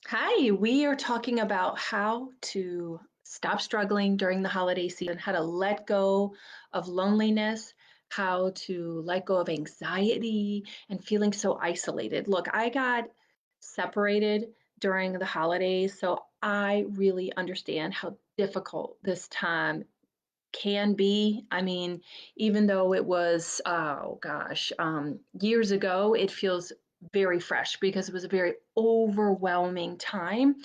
Hi, we are talking about how to stop struggling during the holiday season, how to let go of loneliness, how to let go of anxiety and feeling so isolated. Look, I got separated during the holidays, so I really understand how difficult this time can be. I mean, even though it was, oh gosh, years ago, it feels very fresh because it was a very overwhelming time.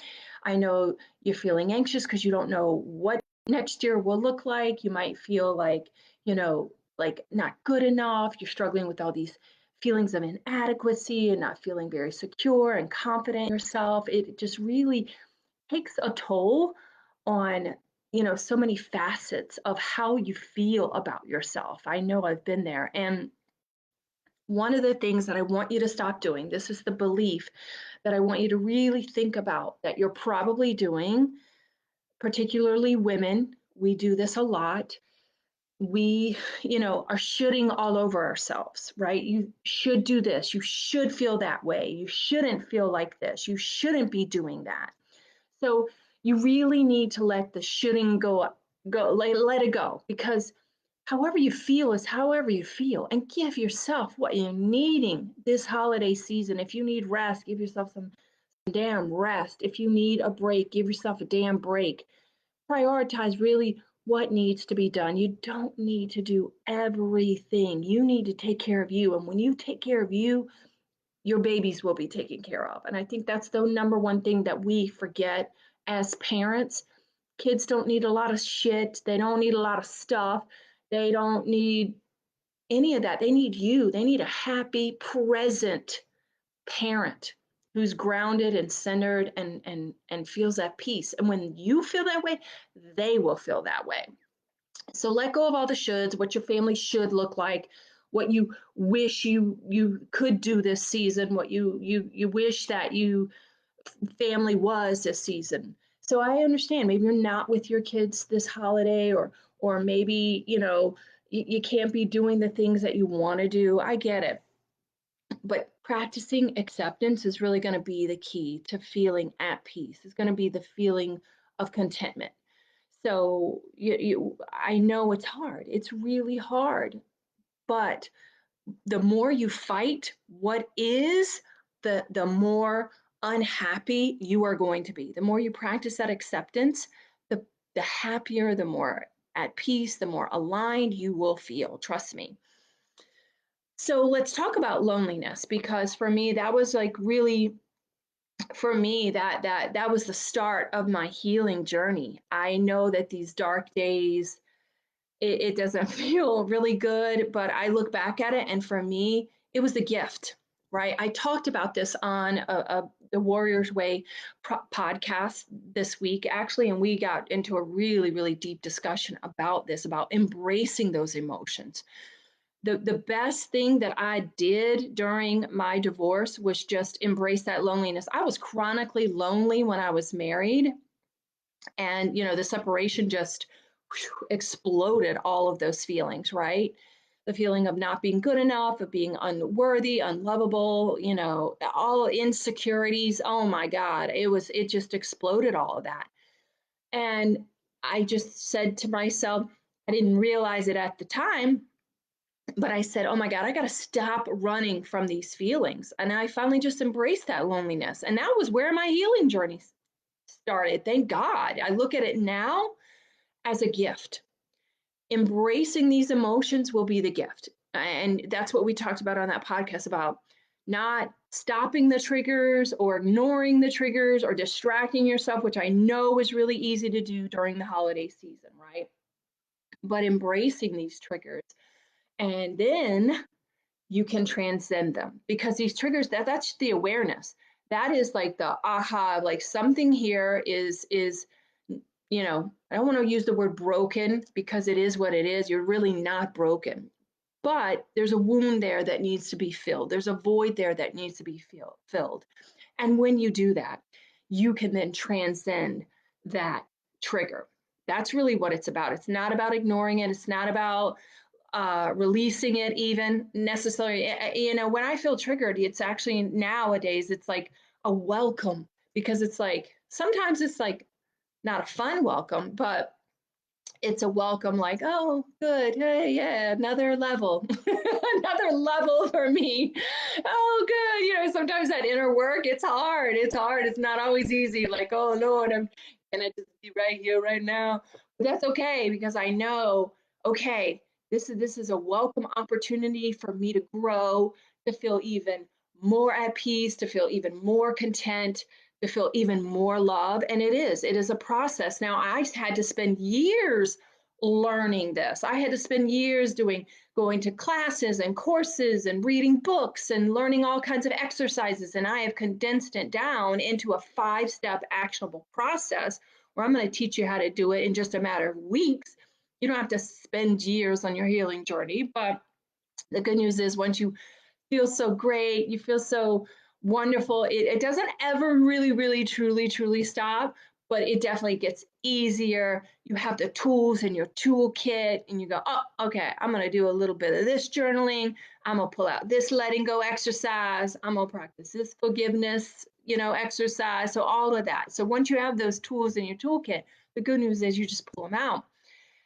I know you're feeling anxious because you don't know what next year will look like. You might feel like, like not good enough. You're struggling with all these feelings of inadequacy and not feeling very secure and confident in yourself. It just really takes a toll on so many facets of how you feel about yourself. I know I've been there, and one of the things that I want you to stop doing, this is the belief that I want you to really think about that you're probably doing, particularly women. We do this a lot. We are shooting all over ourselves, right? You should do this, you should feel that way, you shouldn't feel like this, you shouldn't be doing that. So you really need to let the shouldn't go, let it go, because however you feel is however you feel, and give yourself what you're needing this holiday season. If you need rest, give yourself some damn rest. If you need a break, give yourself a damn break. Prioritize really what needs to be done. You don't need to do everything. You need to take care of you. And when you take care of you, your babies will be taken care of. And I think that's the number one thing that we forget as parents. Kids don't need a lot of shit. They don't need a lot of stuff. They don't need any of that. They need you. They need a happy, present parent who's grounded and centered and feels at peace. And when you feel that way, they will feel that way. So let go of all the shoulds, what your family should look like, what you wish you could do this season, what you wish that you family was this season. So I understand maybe you're not with your kids this holiday, or maybe you can't be doing the things that you want to do. I get it. But practicing acceptance is really going to be the key to feeling at peace. It's going to be the feeling of contentment. So I know it's hard. It's really hard. But the more you fight what is, the more unhappy you are going to be. The more you practice that acceptance, the happier, the more at peace, the more aligned you will feel. Trust me. So let's talk about loneliness, because for me that was like really, for me that was the start of my healing journey. I know that these dark days, it doesn't feel really good, but I look back at it, and for me it was a gift, right? I talked about this on the Warriors Way podcast this week, actually, and we got into a really deep discussion about this, about embracing those emotions. The best thing that I did during my divorce was just embrace that loneliness. I was chronically lonely when I was married, and the separation just exploded all of those feelings, right? The feeling of not being good enough, of being unworthy, unlovable, all insecurities. Oh my God, it just exploded, all of that. And I just said to myself, I didn't realize it at the time, but I said, oh my God, I got to stop running from these feelings. And I finally just embraced that loneliness. And that was where my healing journey started. Thank God. I look at it now as a gift. Embracing these emotions will be the gift. And that's what we talked about on that podcast, about not stopping the triggers or ignoring the triggers or distracting yourself, which I know is really easy to do during the holiday season, right? But embracing these triggers, and then you can transcend them, because these triggers, that's the awareness. That is like the aha, like something here is I don't want to use the word broken, because it is what it is. You're really not broken, but there's a wound there that needs to be filled. There's a void there that needs to be filled. And when you do that, you can then transcend that trigger. That's really what it's about. It's not about ignoring it. It's not about releasing it even necessarily. When I feel triggered, it's actually nowadays, it's like a welcome because it's like sometimes it's like not a fun welcome, but it's a welcome like, oh, good. Hey, yeah, another level, another level for me. Oh, good. Sometimes that inner work, it's hard. It's hard. It's not always easy. Like, oh, Lord, I'm going to just be right here, right now. But that's okay because I know, okay, this is a welcome opportunity for me to grow, to feel even more at peace, to feel even more content, to feel even more love. And it is a process. Now, I had to spend years learning this. I had to spend years going to classes and courses and reading books and learning all kinds of exercises. And I have condensed it down into a 5-step actionable process where I'm going to teach you how to do it in just a matter of weeks. You don't have to spend years on your healing journey, but the good news is once you feel so great. You feel so wonderful. It doesn't ever really, really, truly, truly stop, but it definitely gets easier. You have the tools in your toolkit, and you go, oh, okay, I'm going to do a little bit of this journaling. I'm going to pull out this letting go exercise. I'm going to practice this forgiveness, exercise. So all of that. So once you have those tools in your toolkit, the good news is you just pull them out.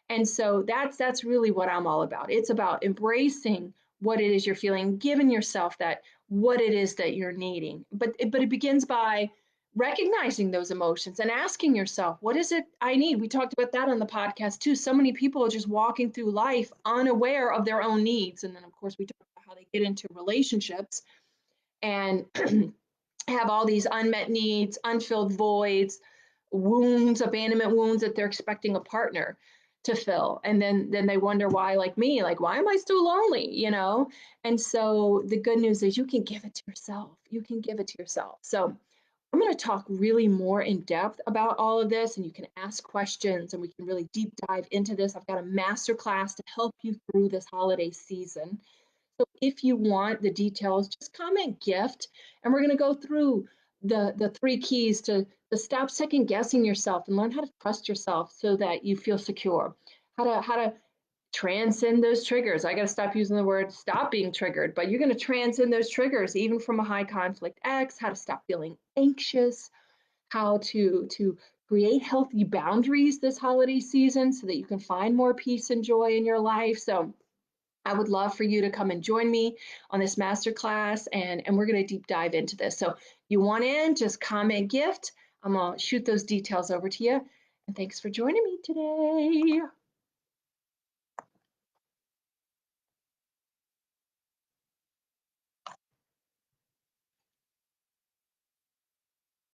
And so that's really what I'm all about. It's about embracing what it is you're feeling, giving yourself that what it is that you're needing. But it begins by recognizing those emotions and asking yourself, what is it I need? We talked about that on the podcast too. So many people are just walking through life unaware of their own needs. And then of course we talk about how they get into relationships and have all these unmet needs, unfilled voids, wounds, abandonment wounds that they're expecting a partner to fill. And then they wonder why, like me, like, why am I still lonely? And so the good news is you can give it to yourself. You can give it to yourself. So I'm going to talk really more in depth about all of this, and you can ask questions and we can really deep dive into this. I've got a master class to help you through this holiday season. So if you want the details, just comment gift, and we're going to go through the 3 keys to stop second guessing yourself and learn how to trust yourself so that you feel secure. How to transcend those triggers. I got to stop using the word stop being triggered, but you're going to transcend those triggers even from a high conflict ex, how to stop feeling anxious, how to create healthy boundaries this holiday season so that you can find more peace and joy in your life. So I would love for you to come and join me on this masterclass, and we're going to deep dive into this. So you want in, just comment gift. I'm going to shoot those details over to you. And thanks for joining me today.